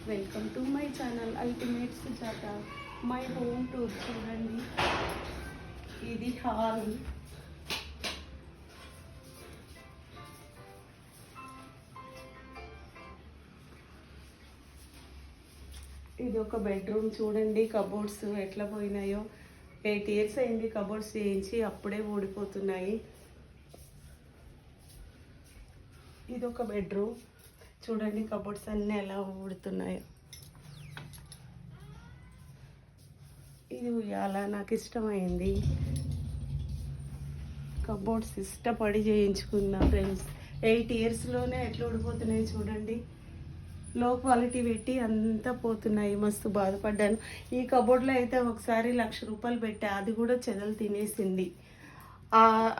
Welcome to my channel ultimate Sujatha. My home tour చూడండి. ఇది hall. ఇది ఒక బెడ్రూమ్ చూడండి. కబోర్డ్స్ ఎట్లా పోయినాయో. 8 years అయింది కబోర్డ్స్ చేయించి, అప్పుడే ఊడిపోతున్నాయి. ఇది ఒక బెడ్రూమ్ చూడండి. కబోర్డ్స్ అన్నీ ఎలా ఊడుతున్నాయో. ఇది ఉయ్యాల, నాకు ఇష్టమైంది. కబోర్డ్స్ ఇష్టపడి చేయించుకున్నా ఫ్రెండ్స్. 8 yearsలోనే ఎట్లా ఊడిపోతున్నాయి చూడండి. లో క్వాలిటీ పెట్టి అంతా పోతున్నాయి. మస్తు బాధపడ్డాను. ఈ కబోర్డ్లో అయితే ఒకసారి 1,00,000 రూపాయలు పెట్టా, అది కూడా చెదలు తినేసింది.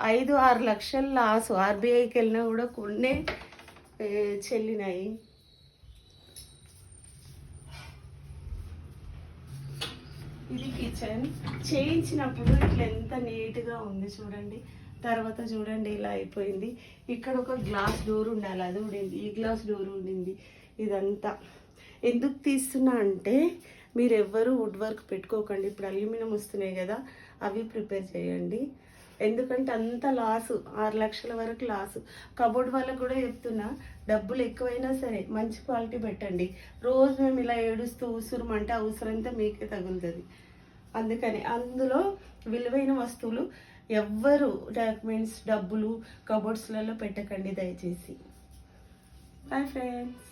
5-6 లక్షల లాస్. ఆర్బీఐకి వెళ్ళినా కూడా కొన్నే చెల్లినాయి. ఇది కిచెన్. చేయించినప్పుడు ఇట్లా ఎంత నీట్గా ఉంది చూడండి. తర్వాత చూడండి ఇలా అయిపోయింది. ఇక్కడ ఒక గ్లాస్ డోర్ ఉండాలి, అది ఉండింది. ఈ గ్లాస్ డోర్ ఉండింది. ఇదంతా ఎందుకు తీస్తున్నా అంటే, మీరు ఎవ్వరూ వుడ్ వర్క్ పెట్టుకోకండి. ఇప్పుడు అల్యూమినియం వస్తున్నాయి కదా, అవి ప్రిపేర్ చేయండి. ఎందుకంటే అంత లాసు, 6 లక్షల వరకు లాసు. కబోర్డ్ వాళ్ళకు కూడా చెప్తున్నా, డబ్బులు ఎక్కువైనా సరే మంచి క్వాలిటీ పెట్టండి. రోజు మేము ఇలా ఏడుస్తూ ఉసురుమంటే అవసరంతా మీకే తగులుతుంది. అందుకని అందులో విలువైన వస్తువులు ఎవ్వరు డాక్యుమెంట్స్, డబ్బులు కబోర్డ్స్లలో పెట్టకండి దయచేసి. Bye friends.